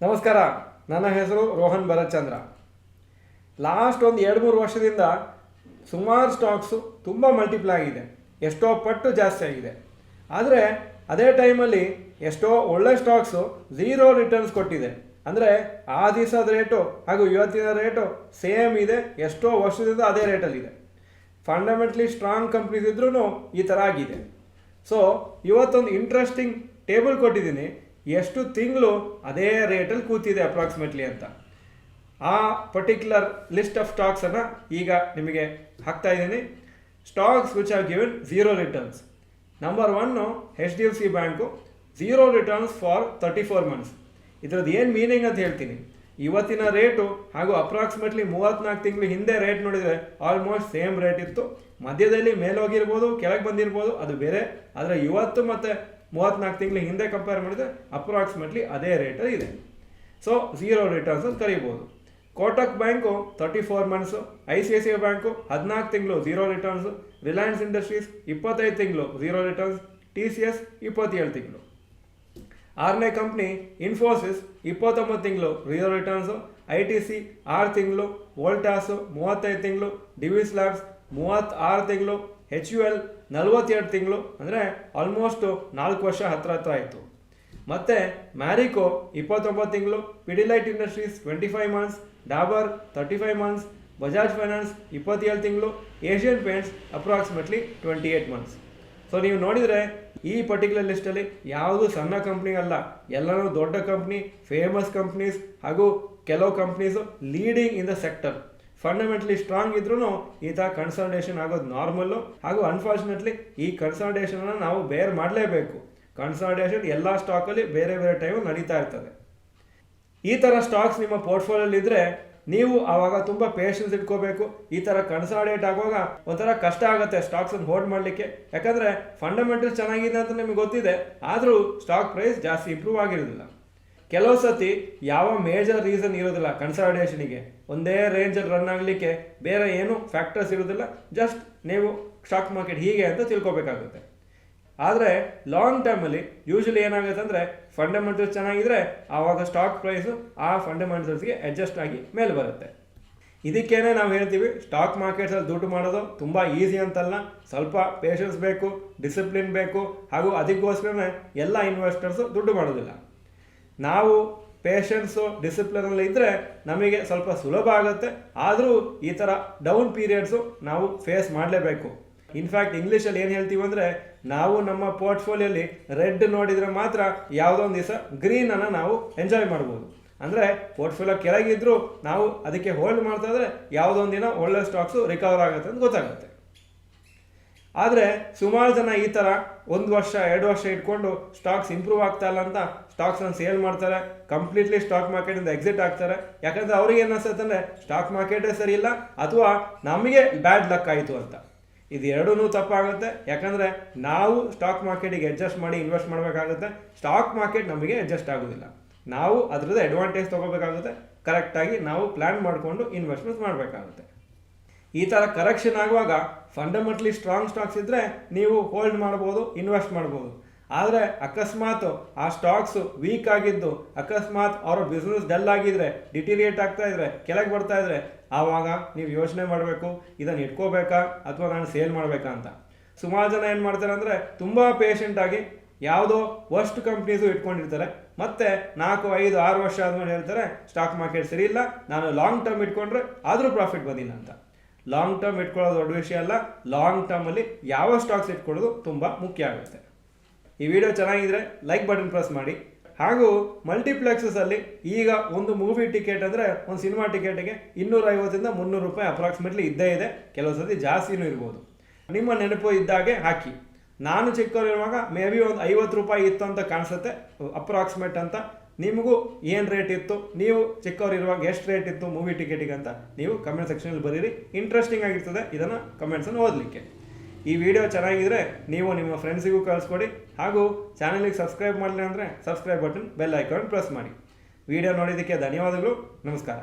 ನಮಸ್ಕಾರ, ನನ್ನ ಹೆಸರು ರೋಹನ್ ಭರತ್ ಚಂದ್ರ. ಲಾಸ್ಟ್ ಒಂದು 2-3 ವರ್ಷದಿಂದ ಸುಮಾರು ಸ್ಟಾಕ್ಸು ತುಂಬ ಮಲ್ಟಿಪ್ಲೈ ಆಗಿದೆ, ಎಷ್ಟೋ ಪಟ್ಟು ಜಾಸ್ತಿ ಆಗಿದೆ. ಆದರೆ ಅದೇ ಟೈಮಲ್ಲಿ ಎಷ್ಟೋ ಒಳ್ಳೆ ಸ್ಟಾಕ್ಸು ಝೀರೋ ರಿಟರ್ನ್ಸ್ ಕೊಟ್ಟಿದೆ. ಅಂದರೆ ಆ ದಿವಸದ ರೇಟು ಹಾಗೂ ಇವತ್ತಿನ ರೇಟು ಸೇಮ್ ಇದೆ, ಎಷ್ಟೋ ವರ್ಷದಿಂದ ಅದೇ ರೇಟಲ್ಲಿದೆ. ಫಂಡಮೆಂಟ್ಲಿ ಸ್ಟ್ರಾಂಗ್ ಕಂಪ್ನೀಸ್ ಇದ್ರೂ ಈ ಥರ ಆಗಿದೆ. ಸೊ ಇವತ್ತೊಂದು ಇಂಟ್ರೆಸ್ಟಿಂಗ್ ಟೇಬಲ್ ಕೊಟ್ಟಿದ್ದೀನಿ, ಎಷ್ಟು ತಿಂಗಳು ಅದೇ ರೇಟಲ್ಲಿ ಕೂತಿದೆ ಅಪ್ರಾಕ್ಸಿಮೇಟ್ಲಿ ಅಂತ. ಆ ಪರ್ಟಿಕ್ಯುಲರ್ ಲಿಸ್ಟ್ ಆಫ್ ಸ್ಟಾಕ್ಸನ್ನು ಈಗ ನಿಮಗೆ ಹಾಕ್ತಾ ಇದ್ದೀನಿ. Stocks which are given zero returns. Number 1 HDFC bank, zero returns for 34 months. ಇದರದ್ದು ಏನು ಮೀನಿಂಗ್ ಅಂತ ಹೇಳ್ತೀನಿ. ಇವತ್ತಿನ ರೇಟು ಹಾಗೂ ಅಪ್ರಾಕ್ಸಿಮೇಟ್ಲಿ 34 ತಿಂಗಳು ಹಿಂದೆ ರೇಟ್ ನೋಡಿದರೆ ಆಲ್ಮೋಸ್ಟ್ ಸೇಮ್ ರೇಟ್ ಇತ್ತು. ಮಧ್ಯದಲ್ಲಿ ಮೇಲೋಗಿರ್ಬೋದು, ಕೆಳಗೆ ಬಂದಿರ್ಬೋದು, ಅದು ಬೇರೆ. ಆದರೆ ಇವತ್ತು ಮತ್ತು 34 ತಿಂಗಳು ಹಿಂದೆ ಕಂಪೇರ್ ಮಾಡಿದರೆ ಅಪ್ರಾಕ್ಸಿಮೇಟ್ಲಿ ಅದೇ ರೇಟಲ್ಲಿ ಇದೆ. ಸೊ ಝೀರೋ ರಿಟರ್ನ್ಸ್ ಅಂತ ಕರಿಬೋದು. Kotak bank 34 months, ICICI bank 14 ತಿಂಗಳು ಝೀರೋ ರಿಟರ್ನ್ಸು, ರಿಲಯನ್ಸ್ ಇಂಡಸ್ಟ್ರೀಸ್ 25 ತಿಂಗಳು ಝೀರೋ ರಿಟರ್ನ್ಸ್, TCS 27 ತಿಂಗಳು. 6ನೇ ಕಂಪ್ನಿ ಇನ್ಫೋಸಿಸ್ 29 ತಿಂಗಳು ಝೀರೋ ರಿಟರ್ನ್ಸು, ITC 6 ತಿಂಗಳು, ವೋಲ್ಟಾಸು 35 ತಿಂಗಳು, ಡಿವಿಸ್ ಲ್ಯಾಬ್ಸ್ 36 ತಿಂಗಳು, HUL 42 ತಿಂಗಳು. ಅಂದರೆ ಆಲ್ಮೋಸ್ಟು 4 ವರ್ಷ ಹತ್ರ ಆಯಿತು. ಮತ್ತು ಮ್ಯಾರಿಕೋ 29 ತಿಂಗಳು, Pidilite industries 25 months, Dabur 35 months, Bajaj finance 27 ತಿಂಗಳು, Asian paints approximately 28 months. So ನೀವು ನೋಡಿದರೆ ಈ ಪರ್ಟಿಕ್ಯುಲರ್ ಲಿಸ್ಟಲ್ಲಿ ಯಾವುದು ಸಣ್ಣ ಕಂಪ್ನಿ ಅಲ್ಲ, ಎಲ್ಲರೂ ದೊಡ್ಡ ಕಂಪ್ನಿ, ಫೇಮಸ್ ಕಂಪ್ನೀಸ್ ಹಾಗೂ ಕೆಲವು companies leading in the sector. Fundamentally strong ಇದ್ರೂ ಈ ಥರ ಕನ್ಸಲ್ಟೇಷನ್ ಆಗೋದು ನಾರ್ಮಲ್ಲು. ಹಾಗೂ ಅನ್ಫಾರ್ಚುನೇಟ್ಲಿ ಈ ಕನ್ಸಲ್ಟೇಷನನ್ನು ನಾವು ಬೇರ್ ಮಾಡಲೇಬೇಕು. ಕನ್ಸಲ್ಟೇಷನ್ ಎಲ್ಲ ಸ್ಟಾಕಲ್ಲಿ ಬೇರೆ ಬೇರೆ ಟೈಮು ನಡೀತಾ ಇರ್ತದೆ. ಈ ಥರ ಸ್ಟಾಕ್ಸ್ ನಿಮ್ಮ ಪೋರ್ಟ್ಫೋಲಿಯೋಲ್ಲಿದ್ದರೆ ನೀವು ಆವಾಗ ತುಂಬ ಪೇಷನ್ಸ್ ಇಟ್ಕೋಬೇಕು. ಈ ಥರ ಕನ್ಸಾಲಿಡೇಟ್ ಆಗುವಾಗ ಒಂಥರ ಕಷ್ಟ ಆಗುತ್ತೆ ಸ್ಟಾಕ್ಸನ್ನು ಹೋಲ್ಡ್ ಮಾಡಲಿಕ್ಕೆ. ಯಾಕಂದರೆ ಫಂಡಮೆಂಟಲ್ಸ್ ಚೆನ್ನಾಗಿದೆ ಅಂತ ನಿಮಗೆ ಗೊತ್ತಿದೆ, ಆದರೂ ಸ್ಟಾಕ್ ಪ್ರೈಸ್ ಜಾಸ್ತಿ ಇಂಪ್ರೂವ್ ಆಗಿರೋದಿಲ್ಲ. ಕೆಲವು ಸತಿ ಯಾವ ಮೇಜರ್ ರೀಸನ್ ಇರೋದಿಲ್ಲ ಕನ್ಸಾಲಿಡೇಷನಿಗೆ. ಒಂದೇ ರೇಂಜಲ್ಲಿ ರನ್ ಆಗಲಿಕ್ಕೆ ಬೇರೆ ಏನು ಫ್ಯಾಕ್ಟರ್ಸ್ ಇರೋದಿಲ್ಲ, ಜಸ್ಟ್ ನೀವು ಸ್ಟಾಕ್ ಮಾರ್ಕೆಟ್ ಹೀಗೆ ಅಂತ ತಿಳ್ಕೊಬೇಕಾಗುತ್ತೆ. ಆದರೆ ಲಾಂಗ್ ಟರ್ಮಲ್ಲಿ ಯೂಶಲಿ ಏನಾಗುತ್ತೆ ಅಂದರೆ ಫಂಡಮೆಂಟಲ್ಸ್ ಚೆನ್ನಾಗಿದ್ರೆ ಆವಾಗ ಸ್ಟಾಕ್ ಪ್ರೈಸು ಆ ಫಂಡಮೆಂಟಲ್ಸ್ಗೆ ಅಡ್ಜಸ್ಟ್ ಆಗಿ ಮೇಲೆ ಬರುತ್ತೆ. ಇದಕ್ಕೇನೆ ನಾವು ಹೇಳ್ತೀವಿ, ಸ್ಟಾಕ್ ಮಾರ್ಕೆಟ್ಸಲ್ಲಿ ದುಡ್ಡು ಮಾಡೋದು ತುಂಬ ಈಸಿ ಅಂತಲ್ಲ, ಸ್ವಲ್ಪ ಪೇಷನ್ಸ್ ಬೇಕು, ಡಿಸಿಪ್ಲಿನ್ ಬೇಕು. ಹಾಗೂ ಅದಕ್ಕೋಸ್ಕರನೇ ಎಲ್ಲ ಇನ್ವೆಸ್ಟರ್ಸು ದುಡ್ಡು ಮಾಡೋದಿಲ್ಲ. ನಾವು ಪೇಷನ್ಸು ಡಿಸಿಪ್ಲಿನಲ್ಲಿ ಇದ್ದರೆ ನಮಗೆ ಸ್ವಲ್ಪ ಸುಲಭ ಆಗುತ್ತೆ. ಆದರೂ ಈ ಥರ ಡೌನ್ ಪೀರಿಯಡ್ಸು ನಾವು ಫೇಸ್ ಮಾಡಲೇಬೇಕು. ಇನ್ಫ್ಯಾಕ್ಟ್ ಇಂಗ್ಲೀಷಲ್ಲಿ ಏನು ಹೇಳ್ತೀವಿ ಅಂದರೆ, ನಾವು ನಮ್ಮ ಪೋರ್ಟ್ಫೋಲಿಯೋಲಿ ರೆಡ್ ನೋಡಿದರೆ ಮಾತ್ರ ಯಾವುದೋ ಒಂದು ದಿವಸ ಗ್ರೀನನ್ನು ನಾವು ಎಂಜಾಯ್ ಮಾಡ್ಬೋದು. ಅಂದರೆ ಪೋರ್ಟ್ಫೋಲಿಯೋ ಕೆಳಗಿದ್ದರೂ ನಾವು ಅದಕ್ಕೆ ಹೋಲ್ಡ್ ಮಾಡ್ತಾ ಇದ್ರೆ ಯಾವುದೋ ಒಂದು ದಿನ ಒಳ್ಳೆ ಸ್ಟಾಕ್ಸು ರಿಕವರ್ ಆಗುತ್ತೆ ಅಂತ ಗೊತ್ತಾಗುತ್ತೆ. ಆದರೆ ಸುಮಾರು ಜನ ಈ ಥರ 1 ವರ್ಷ 2 ವರ್ಷ ಇಟ್ಕೊಂಡು ಸ್ಟಾಕ್ಸ್ ಇಂಪ್ರೂವ್ ಆಗ್ತಾ ಇಲ್ಲ ಅಂತ ಸ್ಟಾಕ್ಸನ್ನು ಸೇಲ್ ಮಾಡ್ತಾರೆ, ಕಂಪ್ಲೀಟ್ಲಿ ಸ್ಟಾಕ್ ಮಾರ್ಕೆಟಿಂದ ಎಕ್ಸಿಟ್ ಆಗ್ತಾರೆ. ಯಾಕಂದರೆ ಅವ್ರಿಗೆ ಏನು ಅನ್ಸುತ್ತೆ ಅಂದರೆ ಸ್ಟಾಕ್ ಮಾರ್ಕೆಟೇ ಸರಿ ಇಲ್ಲ ಅಥವಾ ನಮಗೆ ಬ್ಯಾಡ್ ಲಕ್ ಆಯಿತು ಅಂತ. ಇದು ಎರಡೂ ತಪ್ಪಾಗುತ್ತೆ. ಯಾಕಂದರೆ ನಾವು ಸ್ಟಾಕ್ ಮಾರ್ಕೆಟಿಗೆ ಅಡ್ಜಸ್ಟ್ ಮಾಡಿ ಇನ್ವೆಸ್ಟ್ ಮಾಡಬೇಕಾಗುತ್ತೆ, ಸ್ಟಾಕ್ ಮಾರ್ಕೆಟ್ ನಮಗೆ ಅಡ್ಜಸ್ಟ್ ಆಗೋದಿಲ್ಲ. ನಾವು ಅದರದ್ದು ಅಡ್ವಾಂಟೇಜ್ ತೊಗೋಬೇಕಾಗುತ್ತೆ, ಕರೆಕ್ಟಾಗಿ ನಾವು ಪ್ಲ್ಯಾನ್ ಮಾಡಿಕೊಂಡು ಇನ್ವೆಸ್ಟ್ಮೆಂಟ್ ಮಾಡಬೇಕಾಗುತ್ತೆ. ಈ ಥರ ಕರೆಕ್ಷನ್ ಆಗುವಾಗ ಫಂಡಮೆಂಟಲಿ ಸ್ಟ್ರಾಂಗ್ ಸ್ಟಾಕ್ಸ್ ಇದ್ದರೆ ನೀವು ಹೋಲ್ಡ್ ಮಾಡ್ಬೋದು, ಇನ್ವೆಸ್ಟ್ ಮಾಡ್ಬೋದು. ಆದರೆ ಅಕಸ್ಮಾತ್ ಆ ಸ್ಟಾಕ್ಸು ವೀಕ್ ಆಗಿದ್ದು, ಅಕಸ್ಮಾತ್ ಅವರ ಬಿಸ್ನೆಸ್ ಡಲ್ ಆಗಿದ್ರೆ, ಡಿಟಿರಿಯೇಟ್ ಆಗ್ತಾ ಇದ್ರೆ, ಕೆಳಗೆ ಬರ್ತಾ ಇದ್ರೆ, ಆವಾಗ ನೀವು ಯೋಚನೆ ಮಾಡಬೇಕು, ಇದನ್ನು ಇಟ್ಕೋಬೇಕಾ ಅಥವಾ ನಾನು ಸೇಲ್ ಮಾಡಬೇಕಾ ಅಂತ. ಸುಮಾರು ಜನ ಏನು ಮಾಡ್ತಾರೆ ಅಂದರೆ ತುಂಬ ಪೇಷಂಟಾಗಿ ಯಾವುದೋ ವರ್ಸ್ಟ್ ಕಂಪ್ನೀಸು ಇಟ್ಕೊಂಡಿರ್ತಾರೆ. ಮತ್ತು 4, 5, 6 ವರ್ಷ ಆದಮೇಲೆ ಹೇಳ್ತಾರೆ ಸ್ಟಾಕ್ ಮಾರ್ಕೆಟ್ ಸರಿ ಇಲ್ಲ, ನಾನು ಲಾಂಗ್ ಟರ್ಮ್ ಇಟ್ಕೊಂಡ್ರೆ ಆದರೂ ಪ್ರಾಫಿಟ್ ಬಂದಿಲ್ಲ ಅಂತ. ಲಾಂಗ್ ಟರ್ಮ್ ಇಟ್ಕೊಳ್ಳೋದು ದೊಡ್ಡ ವಿಷಯ ಅಲ್ಲ, ಲಾಂಗ್ ಟರ್ಮಲ್ಲಿ ಯಾವ ಸ್ಟಾಕ್ಸ್ ಇಟ್ಕೊಳ್ಳೋದು ತುಂಬ ಮುಖ್ಯ ಆಗುತ್ತೆ. ಈ ವಿಡಿಯೋ ಚೆನ್ನಾಗಿದ್ರೆ ಲೈಕ್ ಬಟನ್ ಪ್ರೆಸ್ ಮಾಡಿ. ಹಾಗೂ ಮಲ್ಟಿಪ್ಲೆಕ್ಸಸಲ್ಲಿ ಈಗ ಒಂದು ಮೂವಿ ಟಿಕೆಟ್ ಅಂದರೆ ಒಂದು ಸಿನಿಮಾ ಟಿಕೆಟಿಗೆ 250 - 300 ರೂಪಾಯಿ ಅಪ್ರಾಕ್ಸಿಮೇಟ್ಲಿ ಇದ್ದೇ ಇದೆ, ಕೆಲವು ಸತಿ ಜಾಸ್ತಿನೂ ಇರ್ಬೋದು. ನಿಮ್ಮ ನೆನಪು ಇದ್ದಾಗೆ ಹಾಕಿ. ನಾನು ಚಿಕ್ಕವರಿರುವಾಗ ಮೇ ಬಿ ಒಂದು 50 ರೂಪಾಯಿ ಇತ್ತು ಅಂತ ಕಾಣಿಸುತ್ತೆ ಅಪ್ರಾಕ್ಸಿಮೇಟ್ ಅಂತ. ನಿಮಗೂ ಏನು ರೇಟ್ ಇತ್ತು, ನೀವು ಚಿಕ್ಕವರಿರುವಾಗ ಎಷ್ಟು ರೇಟ್ ಇತ್ತು ಮೂವಿ ಟಿಕೆಟಿಗೆ ಅಂತ ನೀವು ಕಮೆಂಟ್ ಸೆಕ್ಷನಲ್ಲಿ ಬರೀರಿ. ಇಂಟ್ರೆಸ್ಟಿಂಗ್ ಆಗಿರ್ತದೆ ಇದನ್ನು ಕಮೆಂಟ್ಸನ್ನು ಓದಲಿಕ್ಕೆ. ಈ ವಿಡಿಯೋ ಚೆನ್ನಾಗಿದ್ರೆ ನೀವು ನಿಮ್ಮ ಫ್ರೆಂಡ್ಸಿಗೂ ಕಳಿಸ್ಕೊಡಿ. ಹಾಗೂ ಚಾನಲಿಗೆ ಸಬ್ಸ್ಕ್ರೈಬ್ ಮಾಡಲಿ ಅಂದರೆ subscribe button, bell icon press ಮಾಡಿ. ವಿಡಿಯೋ ನೋಡಿದ್ದಕ್ಕೆ ಧನ್ಯವಾದಗಳು. ನಮಸ್ಕಾರ.